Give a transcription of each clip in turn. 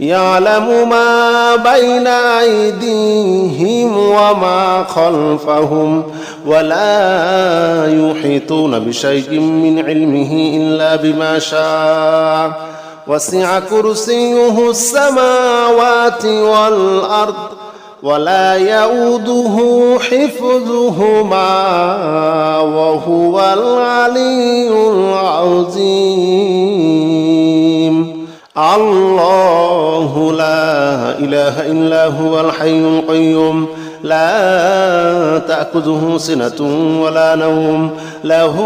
يعلم ما بين أيديهم وما خلفهم ولا يحيطون بشيء من علمه إلا بما شاء وسع كرسيه السماوات والأرض ولا يؤوده حفظهما وهو العلي العظيم الله لا إله إلا هو الحي القيوم لا تأخذه سنة ولا نوم له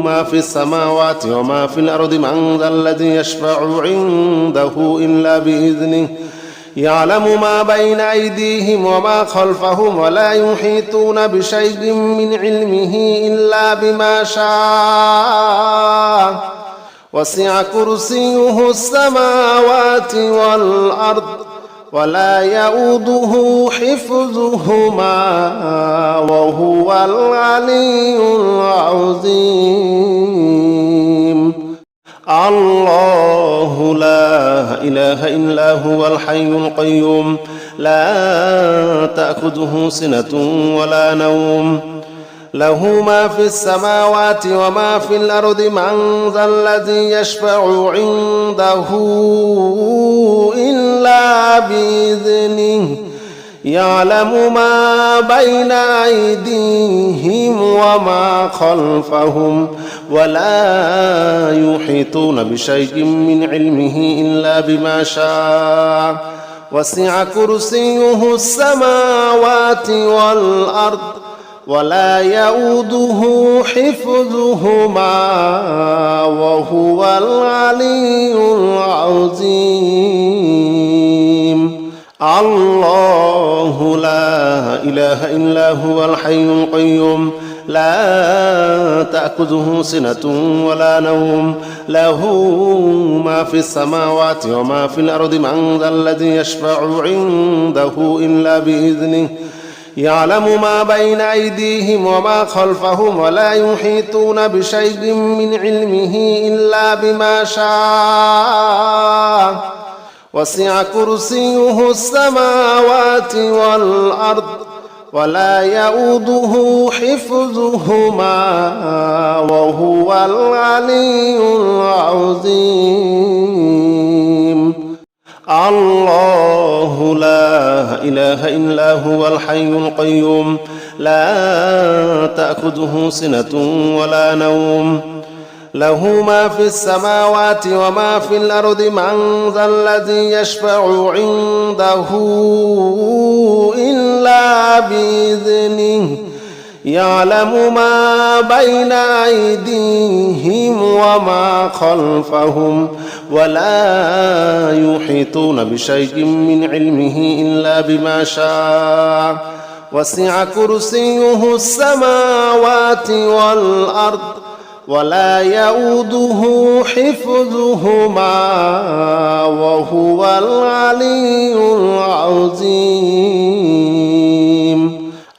ما في السماوات وما في الأرض من ذا الذي يشفع عنده إلا بإذنه يعلم ما بين أيديهم وما خلفهم ولا يحيطون بشيء من علمه إلا بما شاء وسع كرسيه السماوات والأرض ولا يؤوده حفظهما وهو العلي العظيم الله لا إله إلا هو الحي القيوم لا تأخذه سنة ولا نوم له ما في السماوات وما في الأرض من ذا الذي يشفع عنده إلا بإذنه يعلم ما بين أيديهم وما خلفهم ولا يحيطون بشيء من علمه إلا بما شاء وسع كرسيه السماوات والأرض ولا يؤوده حفظهما وهو العلي العظيم الله لا إله إلا هو الحي القيوم لا تأخذه سنة ولا نوم له ما في السماوات وما في الأرض من ذا الذي يشفع عنده إلا بإذنه يعلم ما بين أيديهم وما خلفهم ولا يحيطون بشيء من علمه إلا بما شاء وسع كرسيه السماوات والأرض ولا يؤوده حفظهما وهو العلي العظيم الله لا إله إلا هو الحي القيوم لا تأخذه سنة ولا نوم له ما في السماوات وما في الأرض من ذا الذي يشفع عنده إلا بإذنه يعلم ما بين أيديهم وما خلفهم ولا يحيطون بشيء من علمه إلا بما شاء وسع كرسيه السماوات والأرض ولا يؤوده حفظهما وهو العلي العظيم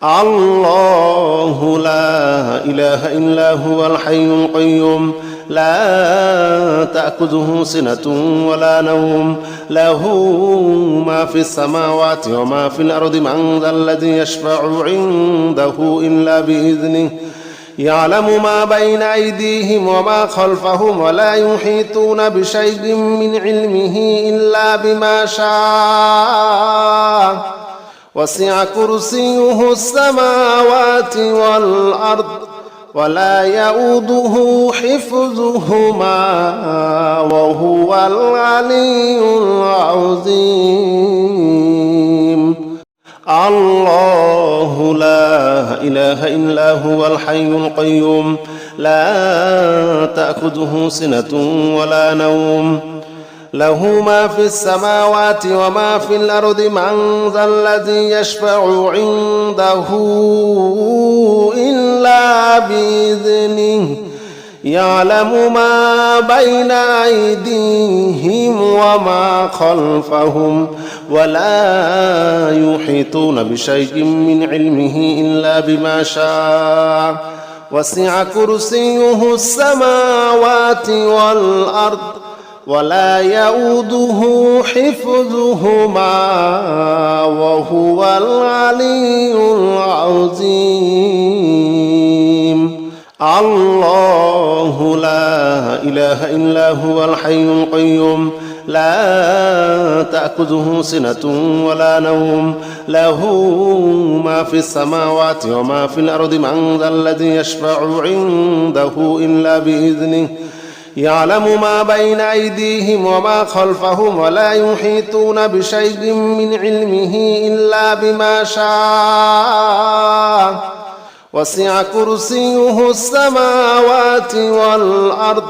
الله لا إله إلا هو الحي القيوم لا تأخذه سنة ولا نوم له ما في السماوات وما في الأرض من ذا الذي يشفع عنده إلا بإذنه يعلم ما بين أيديهم وما خلفهم ولا يحيطون بشيء من علمه إلا بما شاء وسع كرسيه السماوات والأرض ولا يؤوده حفظهما وهو العلي العظيم الله لا إله إلا هو الحي القيوم لا تأخذه سنة ولا نوم له ما في السماوات وما في الأرض من ذا الذي يشفع عنده إلا بإذنه يعلم ما بين أيديهم وما خلفهم ولا يحيطون بشيء من علمه إلا بما شاء وسع كرسيه السماوات والأرض ولا يؤوده حفظهما وهو العلي العظيم. الله لا إله إلا هو الحي القيوم لا تأخذه سنة ولا نوم له ما في السماوات وما في الأرض من ذا الذي يشفع عنده إلا بإذنه يعلم ما بين أيديهم وما خلفهم ولا يحيطون بشيء من علمه إلا بما شاء وسع كرسيه السماوات والأرض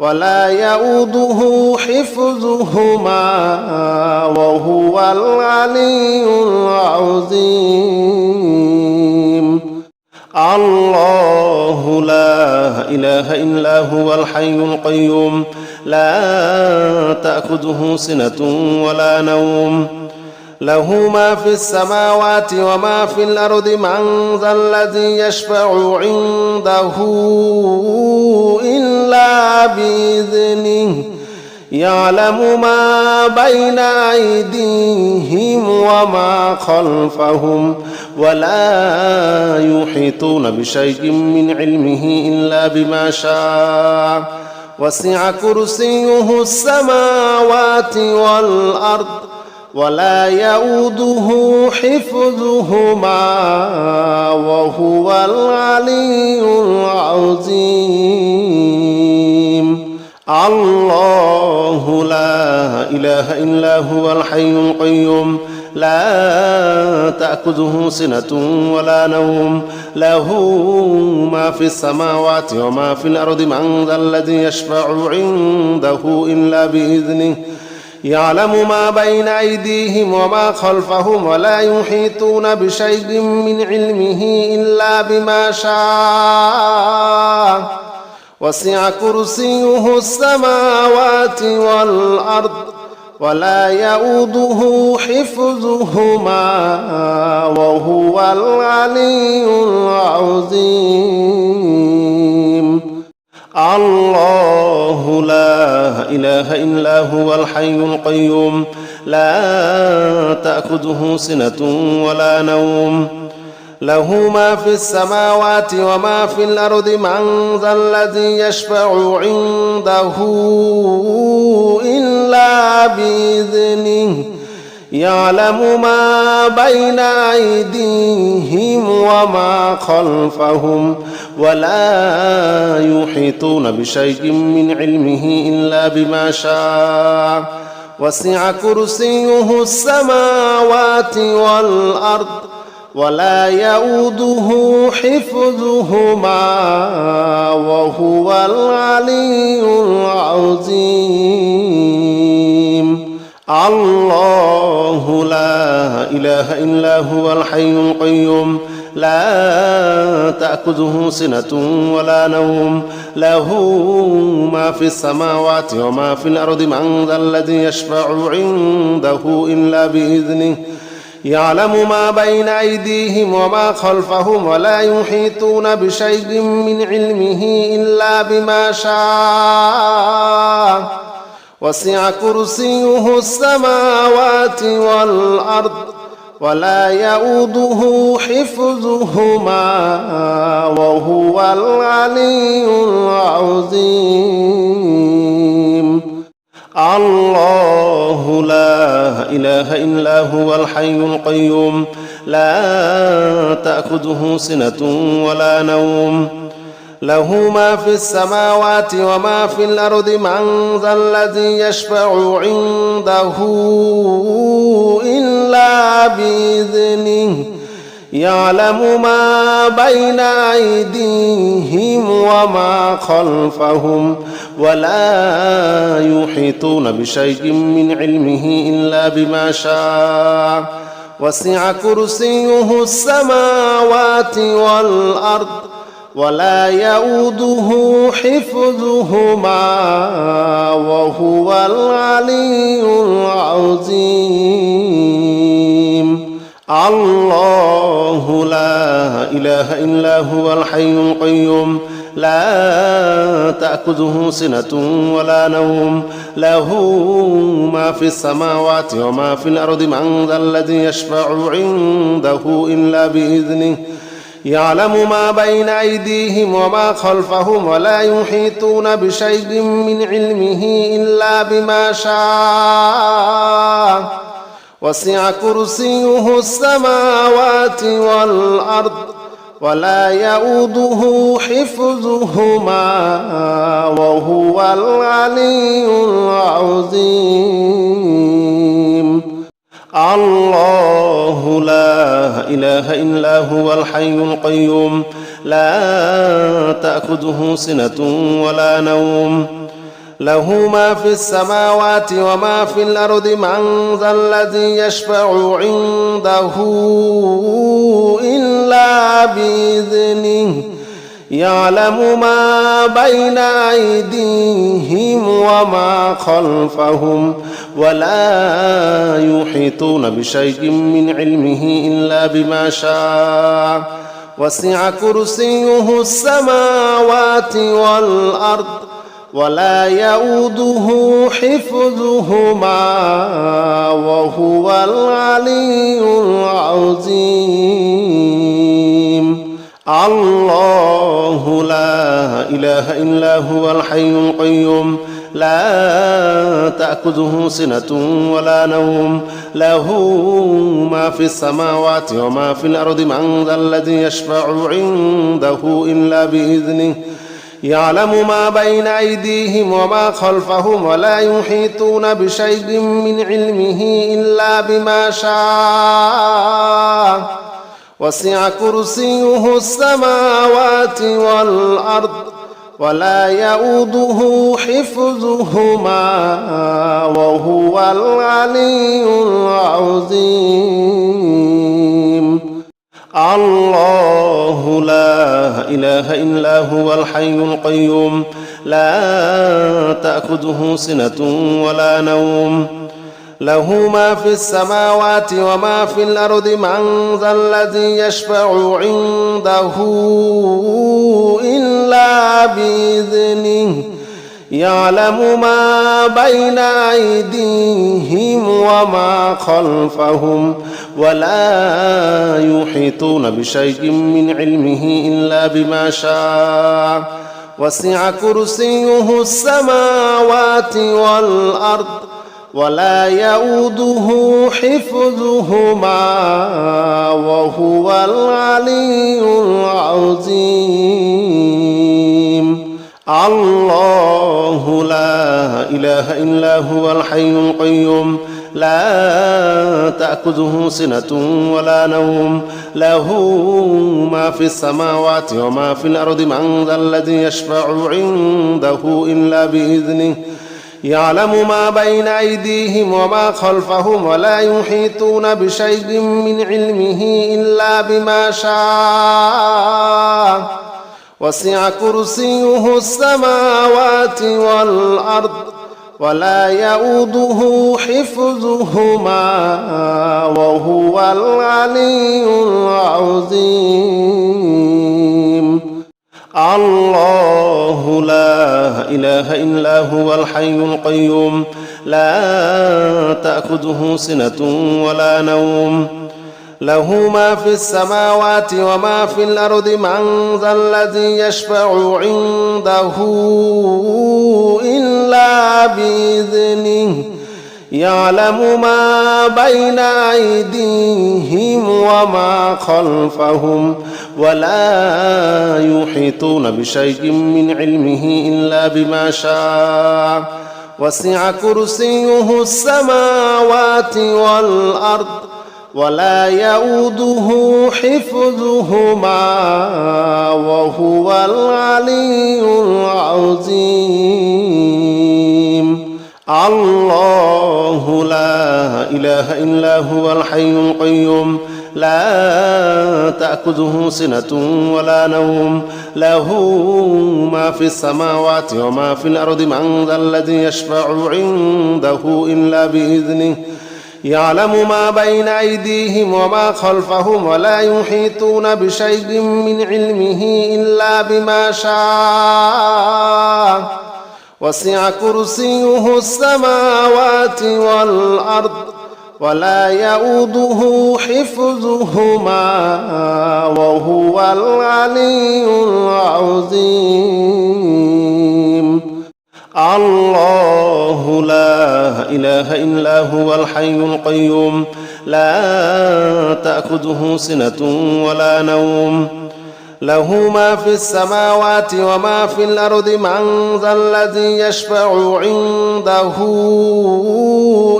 ولا يؤوده حفظهما وهو العلي العظيم. الله لا إله إلا هو الحي القيوم لا تأخذه سنة ولا نوم له ما في السماوات وما في الأرض من ذا الذي يشفع عنده إلا بإذنه يعلم ما بين أيديهم وما خلفهم ولا يحيطون بشيء من علمه إلا بما شاء وسع كرسيه السماوات والأرض ولا يؤوده حفظهما وهو العلي العظيم. الله لا إله إلا هو الحي القيوم لا تأخذه سنة ولا نوم له ما في السماوات وما في الأرض من ذا الذي يشفع عنده إلا بإذنه يعلم ما بين أيديهم وما خلفهم ولا يحيطون بشيء من علمه إلا بما شاء وسع كرسيه السماوات والأرض ولا يؤوده حفظهما وهو العلي العظيم. الله لا إله إلا هو الحي القيوم لا تأخذه سنة ولا نوم له ما في السماوات وما في الأرض من ذا الذي يشفع عنده إلا بإذنه يعلم ما بين أيديهم وما خلفهم ولا يحيطون بشيء من علمه إلا بما شاء وسع كرسيه السماوات والأرض ولا يؤوده حفظهما وهو العلي العظيم. الله لا إله إلا هو الحي القيوم لا تأخذه سنة ولا نوم له ما في السماوات وما في الأرض من ذا الذي يشفع عنده إلا بإذنه يعلم ما بين أيديهم وما خلفهم ولا يحيطون بشيء من علمه إلا بما شاء وسع كرسيه السماوات والأرض ولا يؤوده حفظهما وهو العلي العظيم. الله لا إله إلا هو الحي القيوم لا تأخذه سنة ولا نوم له ما في السماوات وما في الأرض من ذا الذي يشفع عنده إلا بإذنه يعلم ما بين أيديهم وما خلفهم ولا يحيطون بشيء من علمه إلا بما شاء وسع كرسيه السماوات والأرض ولا يؤوده حفظهما وهو العلي العظيم. الله لا إله إلا هو الحي القيوم لا تأخذه سنة ولا نوم له ما في السماوات وما في الأرض من ذا الذي يشفع عنده إلا بإذنه يعلم ما بين أيديهم وما خلفهم ولا يحيطون بشيء من علمه إلا بما شاء وسع كرسيه السماوات والأرض ولا يؤوده حفظهما وهو العلي العظيم الله لا إله إلا هو الحي القيوم لا تأخذه سنة ولا نوم له ما في السماوات وما في الأرض من ذا الذي يشفع عنده إلا بإذنه يعلم ما بين أيديهم وما خلفهم ولا يحيطون بشيء من علمه إلا بما شاء وسع كرسيه السماوات والأرض ولا يؤوده حفظهما وهو العلي العظيم الله لا إله إلا هو الحي القيوم لا تأخذه سنة ولا نوم له ما في السماوات وما في الأرض من ذا الذي يشفع عنده إلا بإذنه يعلم ما بين أيديهم وما خلفهم ولا يحيطون بشيء من علمه إلا بما شاء وسع كرسيه السماوات والأرض ولا يؤوده حفظهما وهو العلي العظيم الله لا إله إلا هو الحي القيوم لا تأخذه سنة ولا نوم له ما في السماوات وما في الأرض من ذا الذي يشفع عنده إلا بإذنه يعلم ما بين أيديهم وما خلفهم ولا يحيطون بشيء من علمه إلا بما شاء وسع كرسيه السماوات والأرض ولا يؤوده حفظهما وهو العلي العظيم الله لا إله إلا هو الحي القيوم لا تأخذه سنة ولا نوم له ما في السماوات وما في الأرض من ذا الذي يشفع عنده إلا بإذنه يعلم ما بين أيديهم وما خلفهم ولا يحيطون بشيء من علمه إلا بما شاء وسع كرسيه السماوات والأرض ولا يؤوده حفظهما وهو العلي العظيم الله لا إله إلا هو الحي القيوم لا تأخذه سنة ولا نوم له ما في السماوات وما في الأرض من ذا الذي يشفع عنده إلا بإذنه يعلم ما بين أيديهم وما خلفهم ولا يحيطون بشيء من علمه إلا بما شاء وسع كرسيه السماوات والأرض ولا يؤوده حفظهما وهو العلي العظيم الله لا إله إلا هو الحي القيوم لا تأخذه سنة ولا نوم له ما في السماوات وما في الأرض من ذا الذي يشفع عنده إلا بإذنه يعلم ما بين أيديهم وما خلفهم ولا يحيطون بشيء من علمه إلا بما شاء وسع كرسيه السماوات والأرض ولا يؤوده حفظهما وهو العلي العظيم. الله لا إله إلا هو الحي القيوم لا تأخذه سنة ولا نوم له ما في السماوات وما في الأرض من ذا الذي يشفع عنده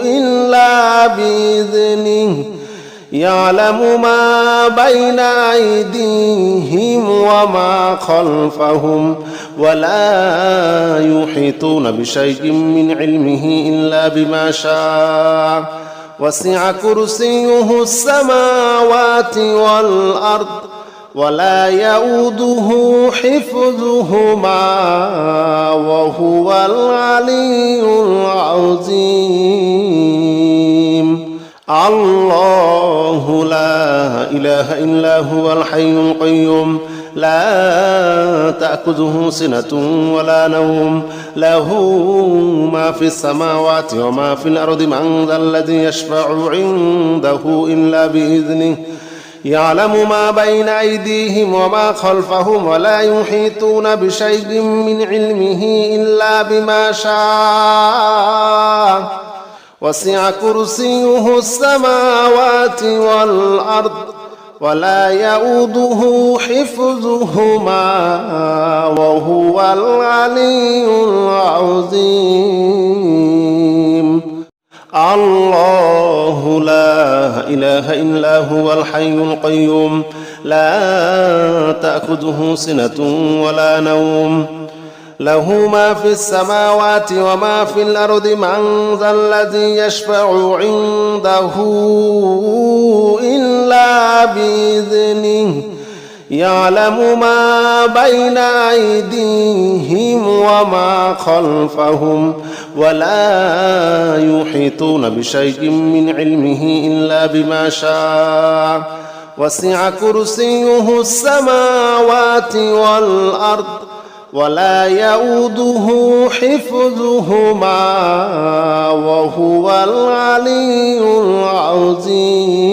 إلا بإذنه يعلم ما بين أيديهم وما خلفهم ولا يحيطون بشيء من علمه إلا بما شاء وسع كرسيه السماوات والأرض ولا يؤوده حفظهما وهو العلي العظيم. الله لا إله إلا هو الحي القيوم لا تأخذه سنة ولا نوم له ما في السماوات وما في الأرض من ذا الذي يشفع عنده إلا بإذنه يعلم ما بين أيديهم وما خلفهم ولا يحيطون بشيء من علمه إلا بما شاء وسع كرسيه السماوات والأرض ولا يؤوده حفظهما وهو العلي العظيم. الله لا إله إلا هو الحي القيوم لا تأخذه سنة ولا نوم له ما في السماوات وما في الأرض من ذا الذي يشفع عنده إلا بإذنه يعلم ما بين أيديهم وما خلفهم ولا يحيطون بشيء من علمه إلا بما شاء وسع كرسيه السماوات والأرض ولا يؤوده حفظهما وهو العلي العظيم.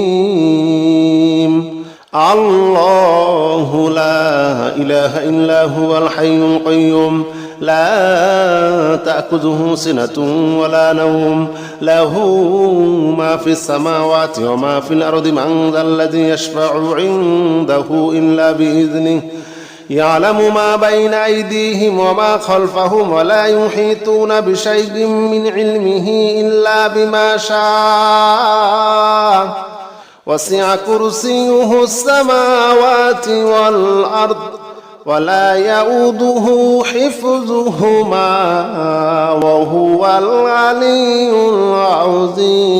الله لا إله إلا هو الحي القيوم لا تأخذه سنة ولا نوم له ما في السماوات وما في الأرض من ذا الذي يشفع عنده إلا بإذنه يعلم ما بين أيديهم وما خلفهم ولا يحيطون بشيء من علمه إلا بما شاء وسع كرسيه السماوات والأرض ولا يؤوده حفظهما وهو العلي العظيم.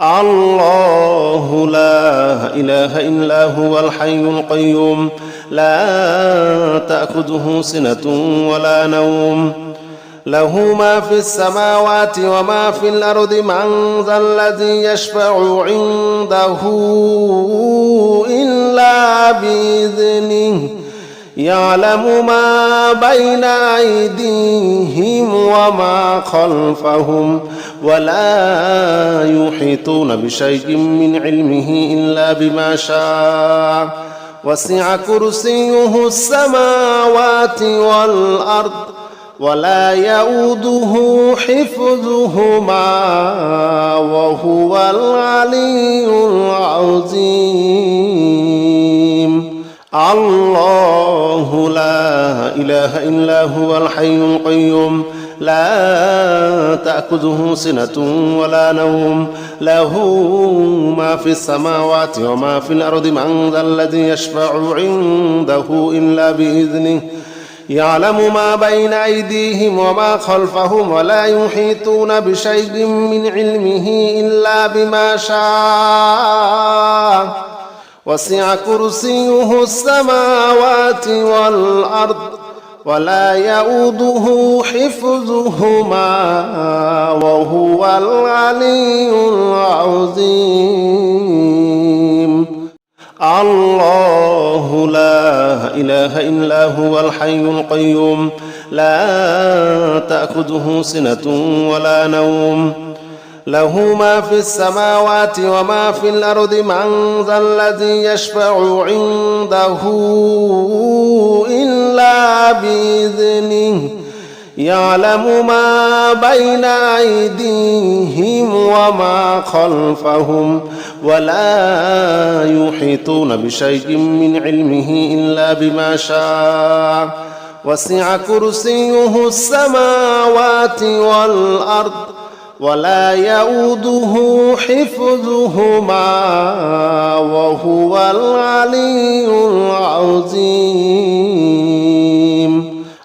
الله لا إله إلا هو الحي القيوم لا تأخذه سنة ولا نوم له ما في السماوات وما في الأرض من ذا الذي يشفع عنده إلا بإذنه يعلم ما بين أيديهم وما خلفهم ولا يحيطون بشيء من علمه إلا بما شاء وسع كرسيه السماوات والأرض ولا يؤوده حفظهما وهو العلي العظيم. الله لا إله إلا هو الحي القيوم لا تأخذه سنة ولا نوم له ما في السماوات وما في الأرض من ذا الذي يشفع عنده إلا بإذنه يعلم ما بين أيديهم وما خلفهم ولا يحيطون بشيء من علمه إلا بما شاء وسع كرسيه السماوات والأرض ولا يؤوده حفظهما وهو العلي العظيم. الله لا إله إلا هو الحي القيوم لا تأخذه سنة ولا نوم له ما في السماوات وما في الأرض من ذا الذي يشفع عنده إلا بإذنه يعلم ما بين أيديهم وما خلفهم ولا يحيطون بشيء من علمه إلا بما شاء وسع كرسيه السماوات والأرض ولا يؤوده حفظهما وهو العلي العظيم.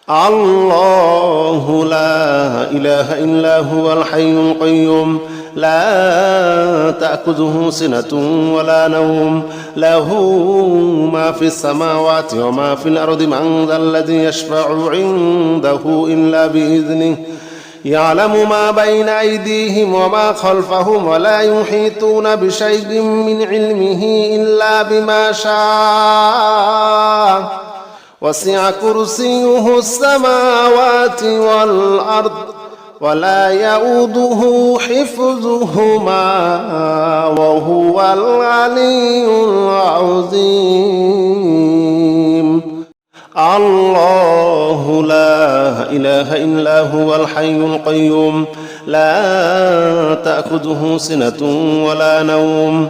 الله لا إله إلا هو الحي القيوم لا تأخذه سنة ولا نوم له ما في السماوات وما في الأرض من ذا الذي يشفع عنده إلا بإذنه يعلم ما بين أيديهم وما خلفهم ولا يحيطون بشيء من علمه إلا بما شاء وسع كرسيه السماوات والأرض ولا يؤوده حفظهما وهو العلي العظيم. الله لا إله إلا هو الحي القيوم لا تأخذه سنة ولا نوم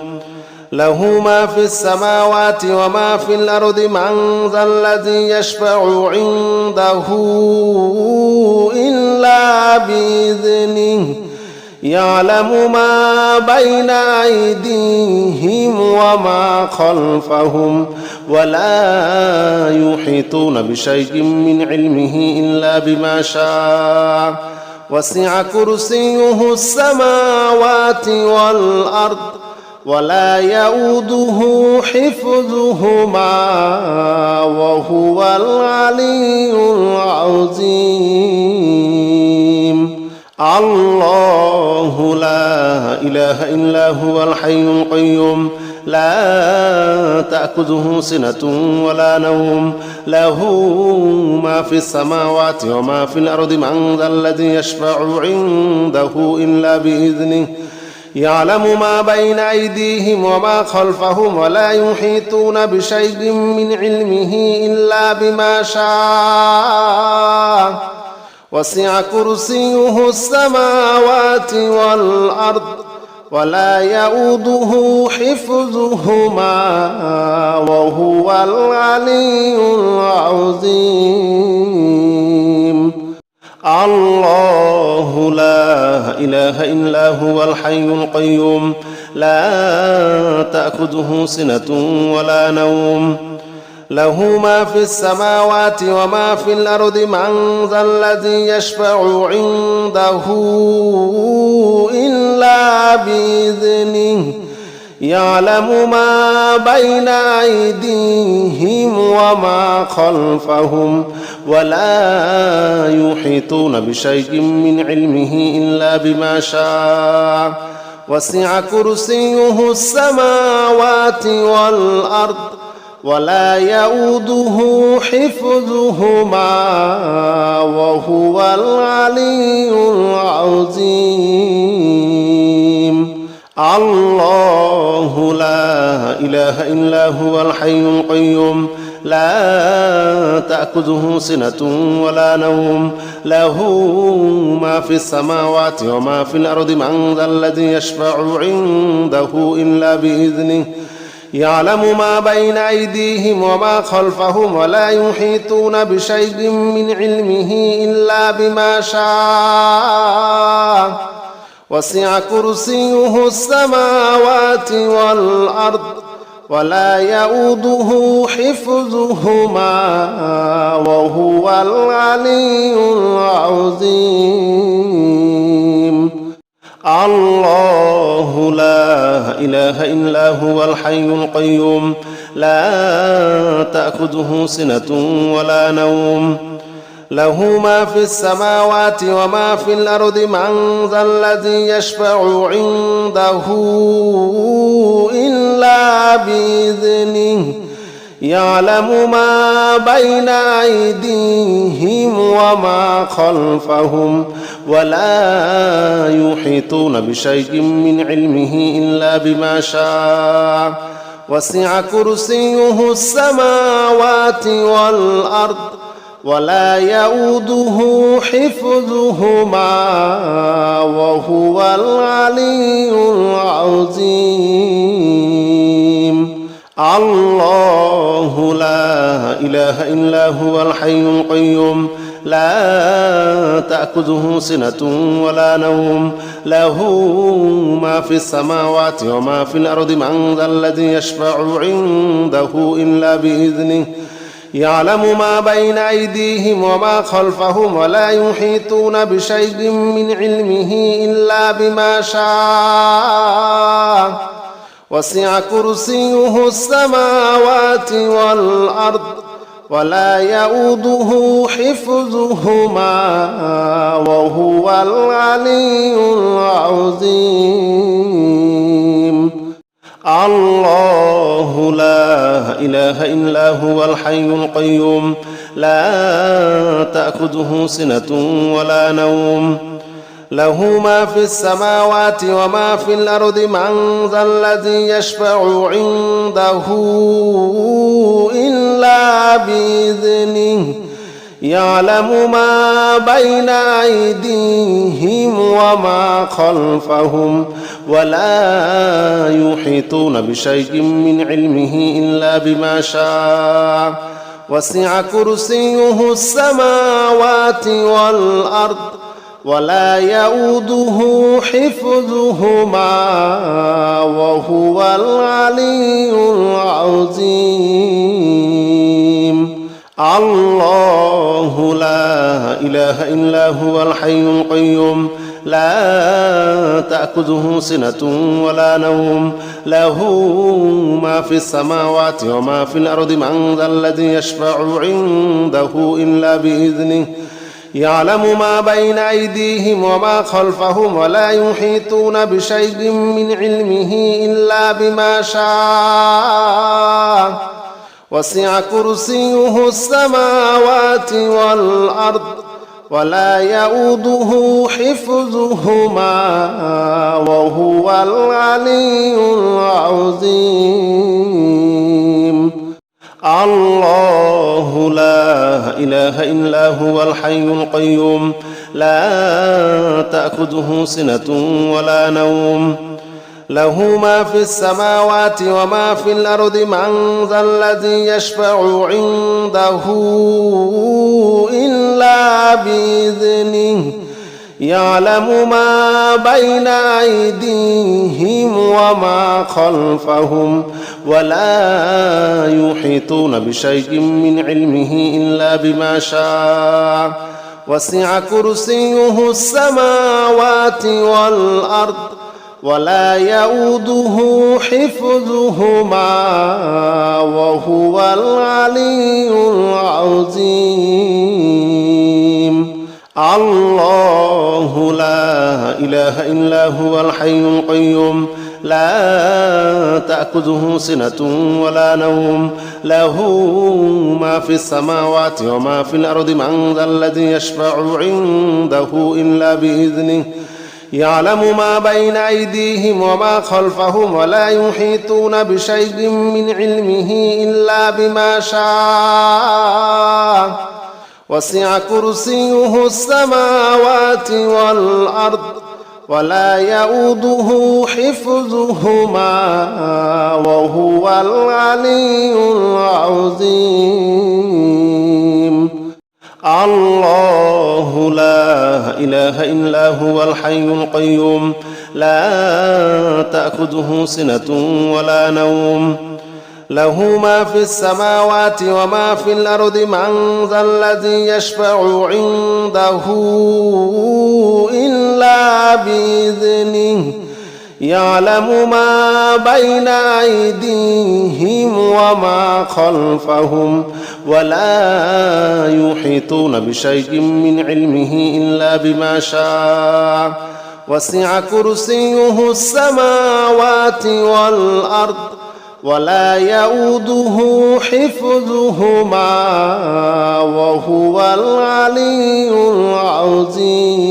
له ما في السماوات وما في الأرض من ذا الذي يشفع عنده إلا بإذنه يعلم ما بين أيديهم وما خلفهم ولا يحيطون بشيء من علمه إلا بما شاء وسع كرسيه السماوات والأرض ولا يؤوده حفظهما وهو العلي العظيم. الله لا إله إلا هو الحي القيوم لا تأخذه سنة ولا نوم له ما في السماوات وما في الأرض من ذا الذي يشفع عنده إلا بإذنه يعلم ما بين أيديهم وما خلفهم ولا يحيطون بشيء من علمه إلا بما شاء وسع كرسيه السماوات والأرض ولا يؤوده حفظهما وهو العلي العظيم. الله لا إله إلا هو الحي القيوم لا تأخذه سنة ولا نوم له ما في السماوات وما في الأرض من ذا الذي يشفع عنده إلا بإذنه يعلم ما بين أيديهم وما خلفهم ولا يحيطون بشيء من علمه إلا بما شاء وسع كرسيه السماوات والأرض ولا يؤوده حفظهما وهو العلي العظيم. الله لا إله إلا هو الحي القيوم لا تأخذه سنة ولا نوم له ما في السماوات وما في الأرض من ذا الذي يشفع عنده إلا بإذنه يعلم ما بين أيديهم وما خلفهم ولا يحيطون بشيء من علمه إلا بما شاء وسع كرسيه السماوات والأرض ولا يؤوده حفظهما وهو العلي العظيم. الله لا إله إلا هو الحي القيوم لا تأخذه سنة ولا نوم له ما في السماوات وما في الأرض من ذا الذي يشفع عنده إلا بإذنه يعلم ما بين أيديهم وما خلفهم ولا يحيطون بشيء من علمه إلا بما شاء وسع كرسيه السماوات والأرض ولا يؤوده حفظهما وهو العلي العظيم. الله لا إله إلا هو الحي القيوم لا تأخذه سنة ولا نوم له ما في السماوات وما في الأرض من ذا الذي يشفع عنده إلا بإذنه يعلم ما بين أيديهم وما خلفهم ولا يحيطون بشيء من علمه إلا بما شاء وسع كرسيه السماوات والأرض ولا يؤوده حفظهما وهو العلي العظيم. الله لا إله إلا هو الحي القيوم لا تأخذه سنة ولا نوم له ما في السماوات وما في الأرض من ذا الذي يشفع عنده إلا بإذنه يعلم ما بين أيديهم وما خلفهم ولا يحيطون بشيء من علمه إلا بما شاء وسع كرسيه السماوات والأرض ولا يؤوده حفظهما وهو العلي العظيم. الله لا إله إلا هو الحي القيوم لا تأخذه سنة ولا نوم له ما في السماوات وما في الأرض من ذا الذي يشفع عنده إلا بإذنه يعلم ما بين أيديهم وما خلفهم ولا يحيطون بشيء من علمه إلا بما شاء وسع كرسيه السماوات والأرض ولا يؤوده حفظهما وهو العلي العظيم. الله لا إله إلا هو الحي القيوم لا تأخذه سنة ولا نوم له ما في السماوات وما في الأرض من ذا الذي يشفع عنده إلا بإذنه يعلم ما بين أيديهم وما خلفهم ولا يحيطون بشيء من علمه إلا بما شاء وسع كرسيه السماوات والأرض ولا يؤوده حفظهما وهو العلي العظيم. الله لا إله إلا هو الحي القيوم لا تأخذه سنة ولا نوم له ما في السماوات وما في الأرض من ذا الذي يشفع عنده إلا بإذنه يعلم ما بين أيديهم وما خلفهم ولا يحيطون بشيء من علمه إلا بما شاء وسع كرسيه السماوات والأرض ولا يؤوده حفظهما وهو العلي العظيم. الله لا إله إلا هو الحي القيوم لا تأخذه سنة ولا نوم له ما في السماوات وما في الأرض من ذا الذي يشفع عنده إلا بإذنه يعلم ما بين أيديهم وما خلفهم ولا يحيطون بشيء من علمه إلا بما شاء وسع كرسيه السماوات والأرض ولا يؤوده حفظهما وهو العلي العظيم.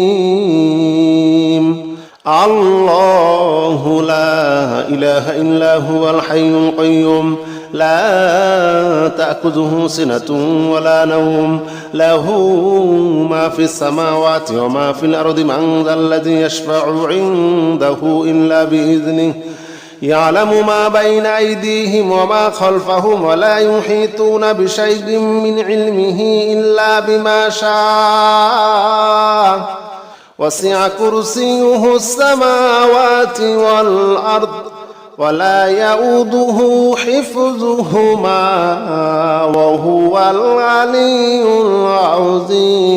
الله لا إله إلا هو الحي القيوم لا تأخذه سنة ولا نوم له ما في السماوات وما في الأرض من ذا الذي يشفع عنده إلا بإذنه يعلم ما بين أيديهم وما خلفهم ولا يحيطون بشيء من علمه إلا بما شاء وسع كرسيه السماوات والأرض ولا يؤوده حفظهما وهو العلي العظيم.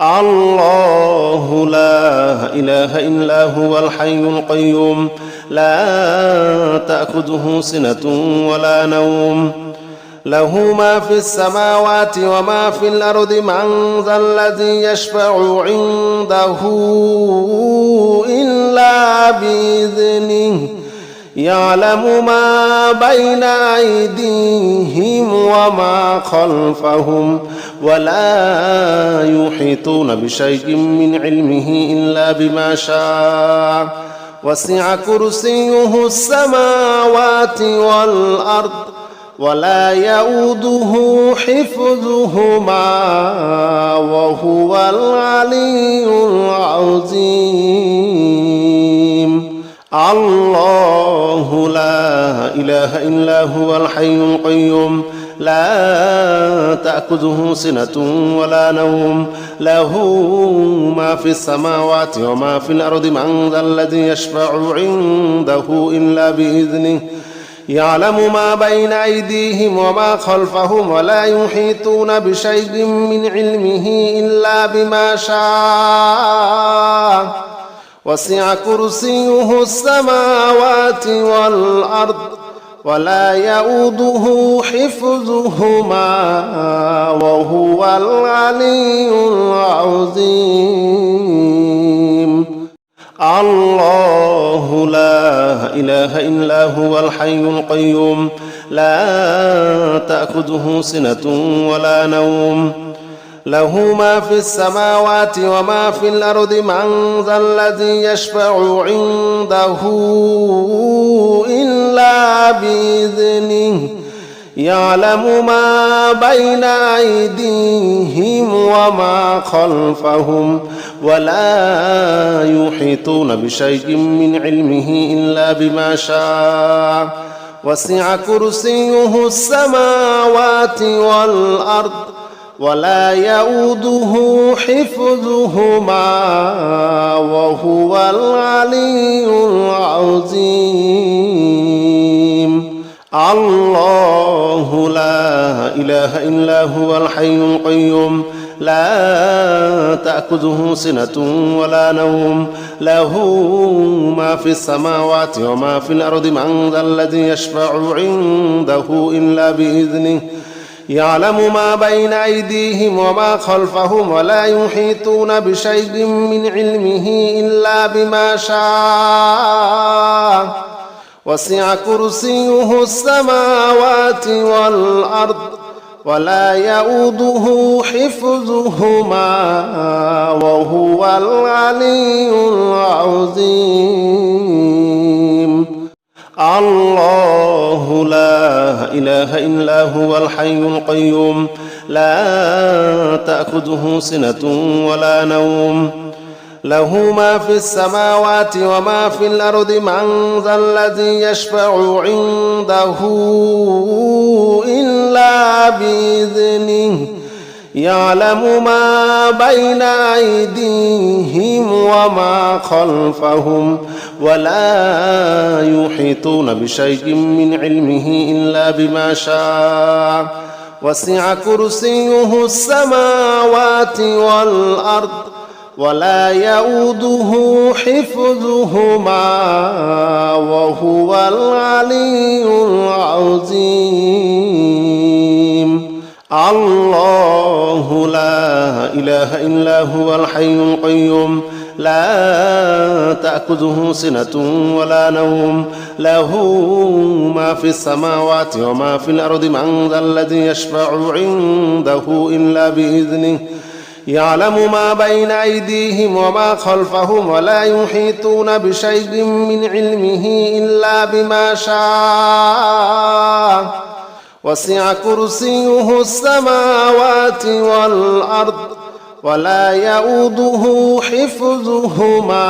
الله لا إله إلا هو الحي القيوم لا تأخذه سنة ولا نوم له ما في السماوات وما في الأرض من ذا الذي يشفع عنده إلا بإذنه يعلم ما بين أيديهم وما خلفهم ولا يحيطون بشيء من علمه إلا بما شاء وسع كرسيه السماوات والأرض ولا يؤوده حفظهما وهو العلي العظيم. الله لا إله إلا هو الحي القيوم لا تأخذه سنة ولا نوم له ما في السماوات وما في الأرض من ذا الذي يشفع عنده إلا بإذنه يعلم ما بين أيديهم وما خلفهم ولا يحيطون بشيء من علمه إلا بما شاء وسع كرسيه السماوات والأرض ولا يؤوده حفظهما وهو العلي العظيم. الله لا إله إلا هو الحي القيوم لا تأخذه سنة ولا نوم له ما في السماوات وما في الأرض من ذا الذي يشفع عنده إلا بإذنه يعلم ما بين أيديهم وما خلفهم ولا يحيطون بشيء من علمه إلا بما شاء وسع كرسيه السماوات والأرض ولا يؤوده حفظهما وهو العلي العظيم. الله لا إله إلا هو الحي القيوم لا تأخذه سنة ولا نوم له ما في السماوات وما في الأرض من ذا الذي يشفع عنده إلا بإذنه يعلم ما بين أيديهم وما خلفهم ولا يحيطون بشيء من علمه إلا بما شاء وسع كرسيه السماوات والأرض ولا يؤوده حفظهما وهو العلي العظيم. الله لا إله إلا هو الحي القيوم لا تأخذه سنة ولا نوم له ما في السماوات وما في الأرض من ذا الذي يشفع عنده إلا بإذنه يعلم ما بين أيديهم وما خلفهم ولا يحيطون بشيء من علمه إلا بما شاء وسع كرسيه السماوات والأرض ولا يؤوده حفظهما وهو العلي العظيم. الله لا إله إلا هو الحي القيوم لا تأخذه سنة ولا نوم له ما في السماوات وما في الأرض من ذا الذي يشفع عنده إلا بإذنه يعلم ما بين أيديهم وما خلفهم ولا يحيطون بشيء من علمه إلا بما شاء وسع كرسيه السماوات والأرض ولا يؤوده حفظهما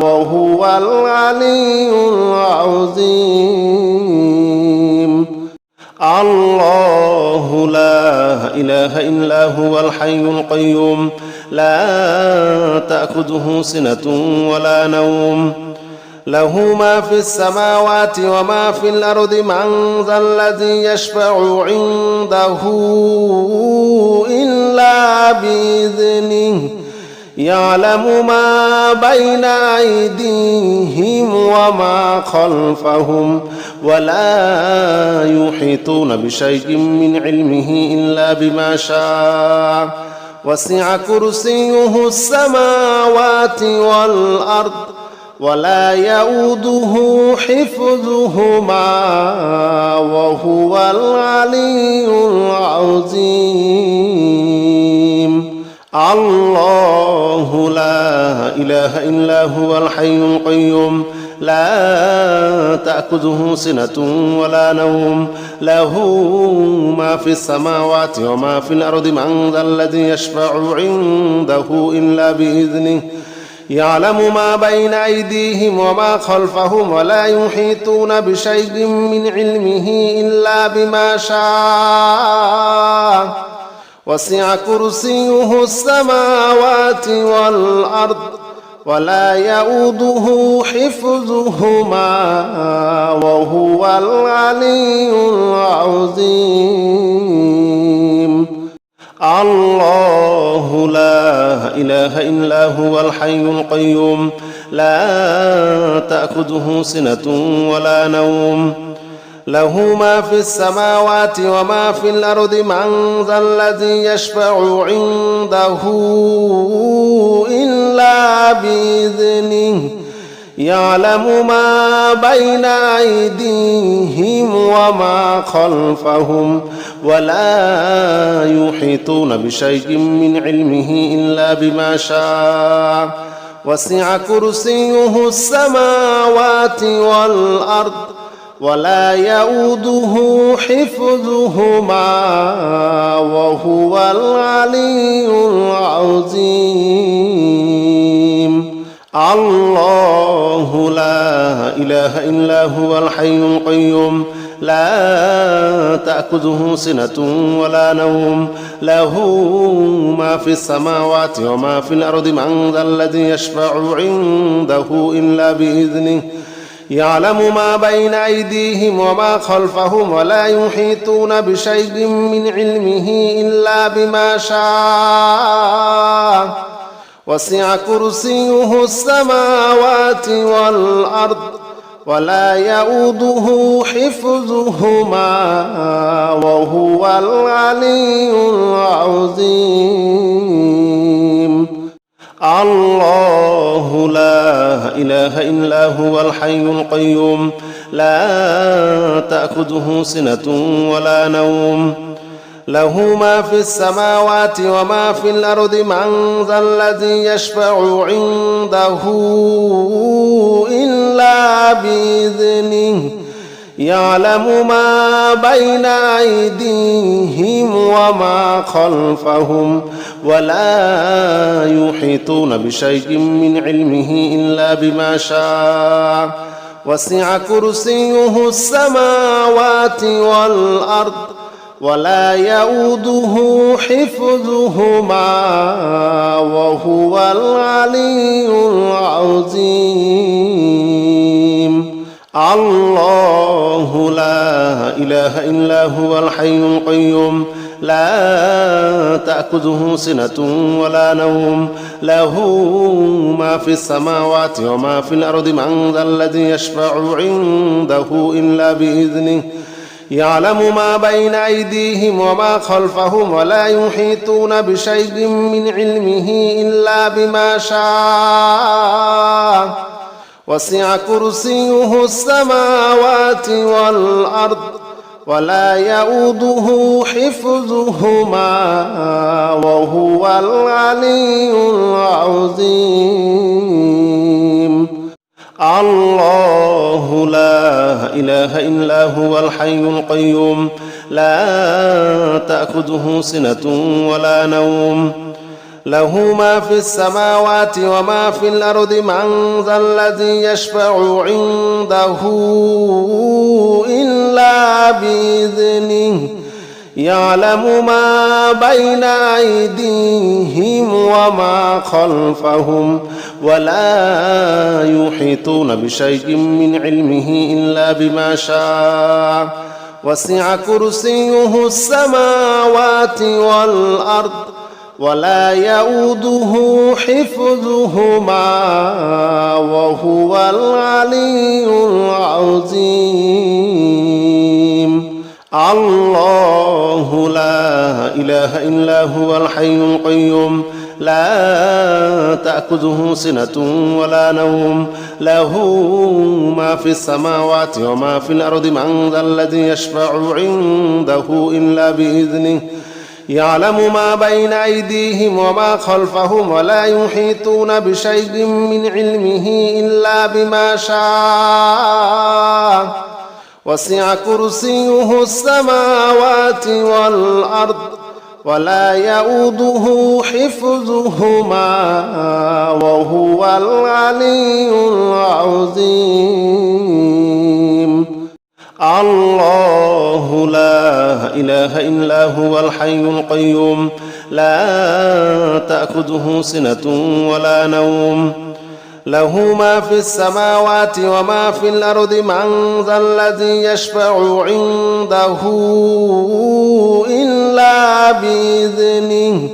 وهو العلي العظيم. الله لا إله إلا هو الحي القيوم لا تأخذه سنة ولا نوم له ما في السماوات وما في الأرض من ذا الذي يشفع عنده إلا بإذنه يعلم ما بين أيديهم وما خلفهم ولا يحيطون بشيء من علمه إلا بما شاء وسع كرسيه السماوات والأرض ولا يؤوده حفظهما وهو العلي العظيم. الله لا إله إلا هو الحي القيوم لا تأخذه سنة ولا نوم له ما في السماوات وما في الأرض من ذا الذي يشفع عنده إلا بإذنه يعلم ما بين أيديهم وما خلفهم ولا يحيطون بشيء من علمه إلا بما شاء وسع كرسيه السماوات والأرض ولا يؤوده حفظهما وهو العلي العظيم. الله لا إله إلا هو الحي القيوم لا تأخذه سنة ولا نوم له ما في السماوات وما في الأرض من ذا الذي يشفع عنده إلا بإذنه يعلم ما بين أيديهم وما خلفهم ولا يحيطون بشيء من علمه إلا بما شاء وسع كرسيه السماوات والأرض ولا يؤوده حفظهما وهو العلي العظيم. الله لا إله إلا هو الحي القيوم لا تأخذه سنة ولا نوم له ما في السماوات وما في الأرض من ذا الذي يشفع عنده إلا بإذنه يعلم ما بين أيديهم وما خلفهم ولا يحيطون بشيء من علمه إلا بما شاء وسع كرسيه السماوات والأرض ولا يؤوده حفظهما وهو العلي العظيم. الله لا إله إلا هو الحي القيوم لا تأخذه سنة ولا نوم له ما في السماوات وما في الأرض من ذا الذي يشفع عنده إلا بإذنه يعلم ما بين أيديهم وما خلفهم ولا يحيطون بشيء من علمه إلا بما شاء وسع كرسيه السماوات والأرض ولا يؤوده حفظهما وهو العلي العظيم. الله لا إله إلا هو الحي القيوم لا تأخذه سنة ولا نوم له ما في السماوات وما في الأرض من ذا الذي يشفع عنده إلا بإذنه يعلم ما بين أيديهم وما خلفهم ولا يحيطون بشيء من علمه إلا بما شاء وسع كرسيه السماوات والأرض ولا يؤوده حفظهما وهو العلي العظيم الله لا إله إلا هو الحي القيوم لا تأخذه سنة ولا نوم له ما في السماوات وما في الأرض من ذا الذي يشفع عنده إلا بإذنه يعلم ما بين أيديهم وما خلفهم ولا يحيطون بشيء من علمه إلا بما شاء وسع كرسيه السماوات والأرض ولا يؤوده حفظهما وهو العلي العظيم الله لا إله إلا هو الحي القيوم لا تأخذه سنة ولا نوم له ما في السماوات وما في الأرض من ذا الذي يشفع عنده إلا بإذنه يعلم ما بين أيديهم وما خلفهم ولا يحيطون بشيء من علمه إلا بما شاء وسع كرسيه السماوات والأرض ولا يؤوده حفظهما وهو العلي العظيم الله لا إله إلا هو الحي القيوم لا تأخذه سنة ولا نوم له ما في السماوات وما في الأرض من ذا الذي يشفع عنده إلا بإذنه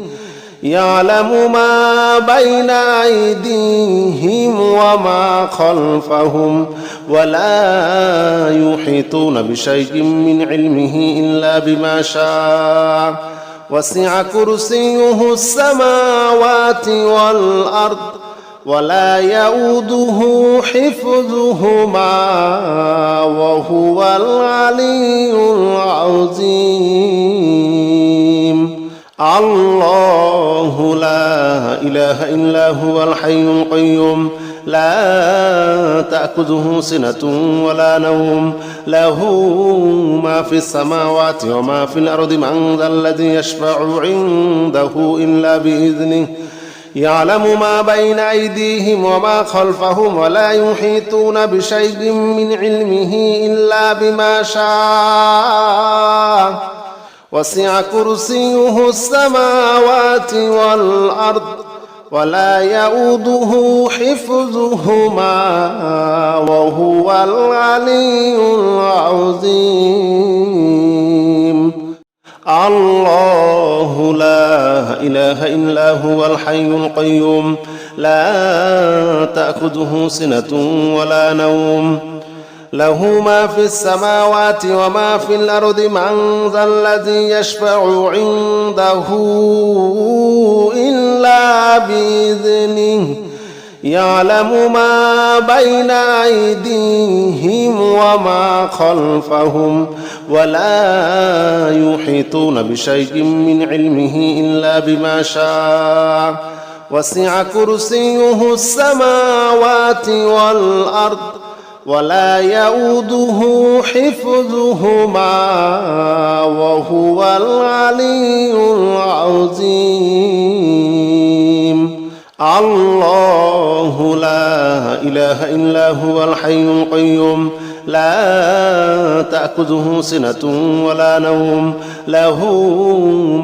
يعلم ما بين أيديهم وما خلفهم ولا يحيطون بشيء من علمه إلا بما شاء وسع كرسيه السماوات والأرض ولا يؤوده حفظهما وهو العلي العظيم الله لا إله إلا هو الحي القيوم لا تأخذه سنة ولا نوم له ما في السماوات وما في الأرض من ذا الذي يشفع عنده إلا بإذنه يعلم ما بين أيديهم وما خلفهم ولا يحيطون بشيء من علمه إلا بما شاء وسع كرسيه السماوات والأرض ولا يؤوده حفظهما وهو العلي العظيم الله لا إله إلا هو الحي القيوم لا تأخذه سنة ولا نوم له ما في السماوات وما في الأرض من ذا الذي يشفع عنده إلا بإذنه يعلم ما بين أيديهم وما خلفهم ولا يحيطون بشيء من علمه إلا بما شاء وسع كرسيه السماوات والأرض ولا يؤوده حفظهما وهو العلي العظيم الله لا إله إلا هو الحي القيوم لا تأخذه سنة ولا نوم له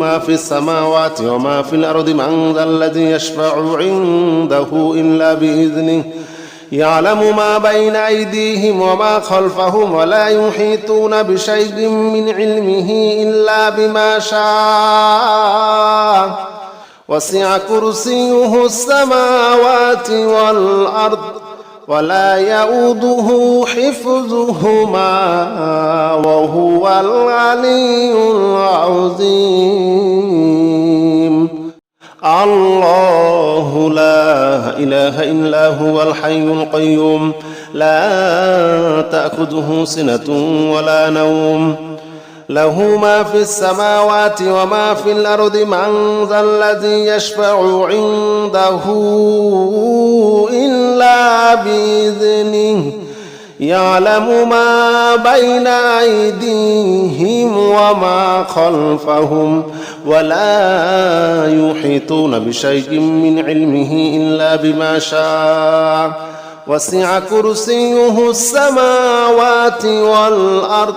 ما في السماوات وما في الأرض من ذا الذي يشفع عنده إلا بإذنه يعلم ما بين أيديهم وما خلفهم ولا يحيطون بشيء من علمه إلا بما شاء وسع كرسيه السماوات والأرض ولا يؤوده حفظهما وهو العلي العظيم. الله لا إله إلا هو الحي القيوم لا تأخذه سنة ولا نوم له ما في السماوات وما في الأرض من ذا الذي يشفع عنده إلا بإذنه يعلم ما بين أيديهم وما خلفهم ولا يحيطون بشيء من علمه إلا بما شاء وسع كرسيه السماوات والأرض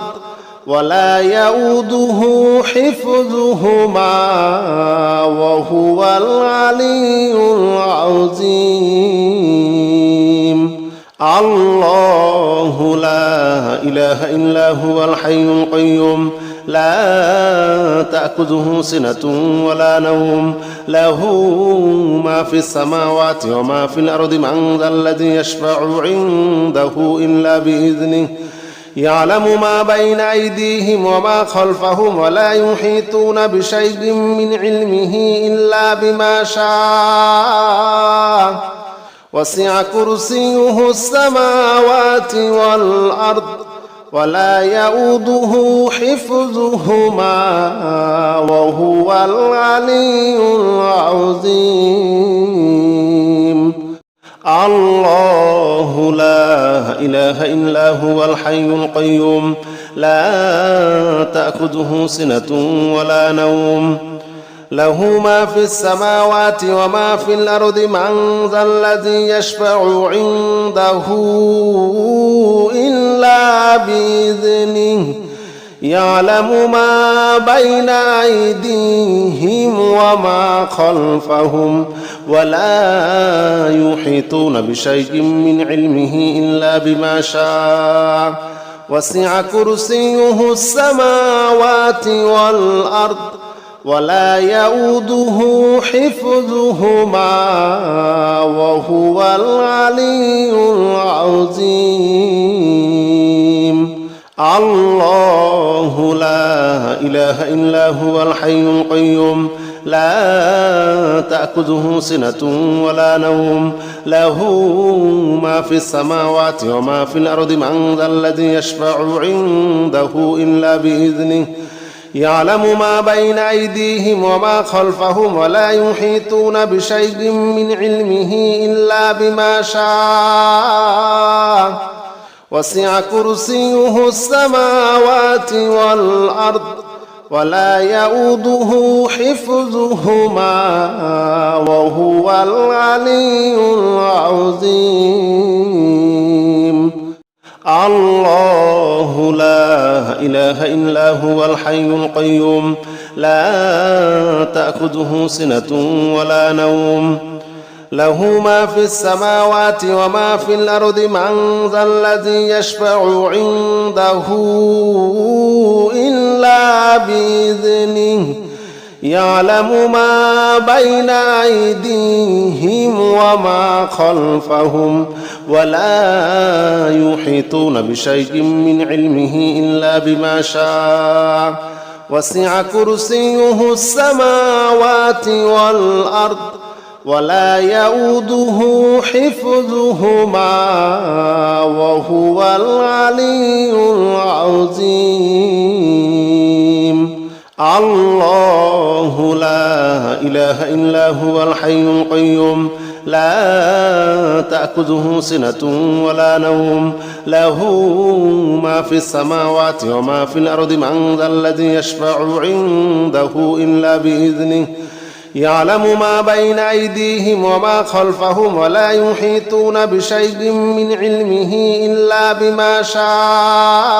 ولا يؤوده حفظهما وهو العلي العظيم. الله لا إله إلا هو الحي القيوم لا تأخذه سنة ولا نوم له ما في السماوات وما في الأرض من ذا الذي يشفع عنده إلا بإذنه يعلم ما بين أيديهم وما خلفهم ولا يحيطون بشيء من علمه إلا بما شاء وسع كرسيه السماوات والأرض ولا يؤوده حفظهما وهو العلي العظيم. الله لا إله إلا هو الحي القيوم لا تأخذه سنة ولا نوم له ما في السماوات وما في الأرض من ذا الذي يشفع عنده إلا بإذنه يعلم ما بين أيديهم وما خلفهم ولا يحيطون بشيء من علمه إلا بما شاء وسع كرسيه السماوات والأرض ولا يؤوده حفظهما وهو العلي العظيم. الله لا إله إلا هو الحي القيوم لا تأخذه سنة ولا نوم له ما في السماوات وما في الأرض من ذا الذي يشفع عنده إلا بإذنه يعلم ما بين أيديهم وما خلفهم ولا يحيطون بشيء من علمه إلا بما شاء وسع كرسيه السماوات والأرض ولا يؤوده حفظهما وهو العلي العظيم. الله لا إله إلا هو الحي القيوم لا تأخذه سنة ولا نوم له ما في السماوات وما في الأرض من ذا الذي يشفع عنده إلا بإذنه يعلم ما بين أيديهم وما خلفهم ولا يحيطون بشيء من علمه إلا بما شاء وسع كرسيه السماوات والأرض ولا يؤوده حفظهما وهو العلي العظيم. الله لا إله إلا هو الحي القيوم لا تأخذه سنة ولا نوم له ما في السماوات وما في الأرض من ذا الذي يشفع عنده إلا بإذنه يعلم ما بين أيديهم وما خلفهم ولا يحيطون بشيء من علمه إلا بما شاء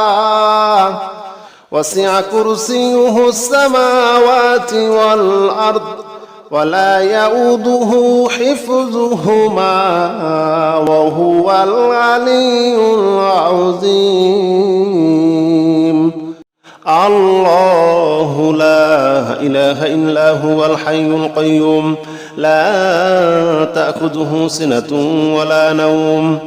وسع كرسيه السماوات والأرض ولا يؤوده حفظهما وهو العلي العظيم. الله لا إله إلا هو الحي القيوم لا تأخذه سنة ولا نوم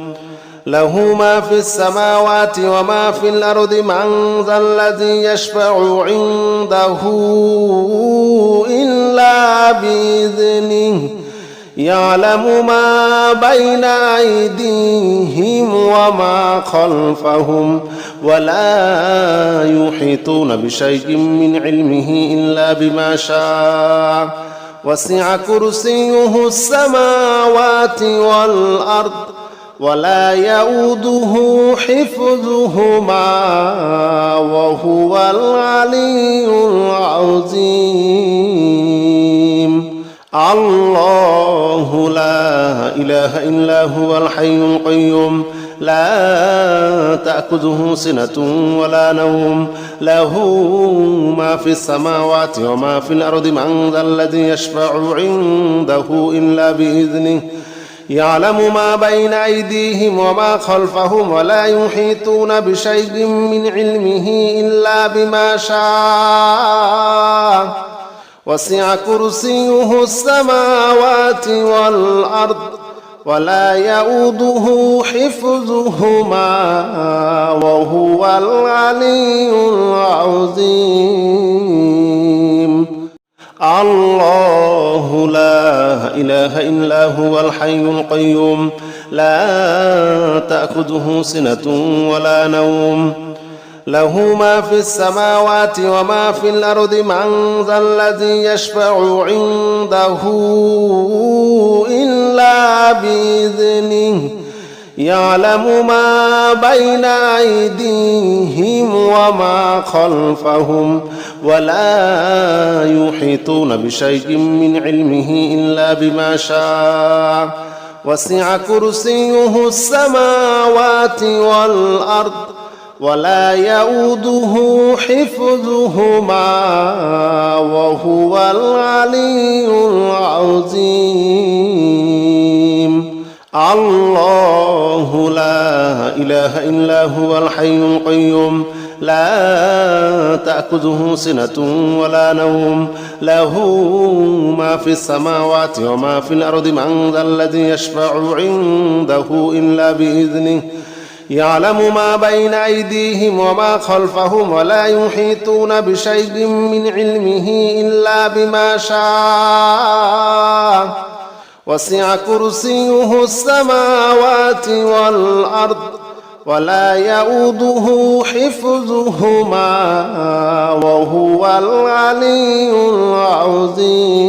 له ما في السماوات وما في الأرض من ذا الذي يشفع عنده إلا بإذنه يعلم ما بين أيديهم وما خلفهم ولا يحيطون بشيء من علمه إلا بما شاء وسع كرسيه السماوات والأرض ولا يؤوده حفظهما وهو العلي العظيم. الله لا إله إلا هو الحي القيوم لا تأخذه سنة ولا نوم له ما في السماوات وما في الأرض من ذا الذي يشفع عنده إلا بإذنه يعلم ما بين أيديهم وما خلفهم ولا يحيطون بشيء من علمه إلا بما شاء وسع كرسيه السماوات والأرض ولا يؤوده حفظهما وهو العلي العظيم. الله لا إله إلا هو الحي القيوم لا تأخذه سنة ولا نوم له ما في السماوات وما في الأرض من ذا الذي يشفع عنده إلا بإذنه يعلم ما بين أيديهم وما خلفهم ولا يحيطون بشيء من علمه إلا بما شاء وسع كرسيه السماوات والأرض ولا يؤوده حفظهما وهو العلي العظيم. الله لا إله إلا هو الحي القيوم لا تأخذه سنة ولا نوم له ما في السماوات وما في الأرض من ذا الذي يشفع عنده إلا بإذنه يعلم ما بين أيديهم وما خلفهم ولا يحيطون بشيء من علمه إلا بما شاء وسع كرسيه السماوات والأرض ولا يؤوده حفظهما وهو العلي العظيم.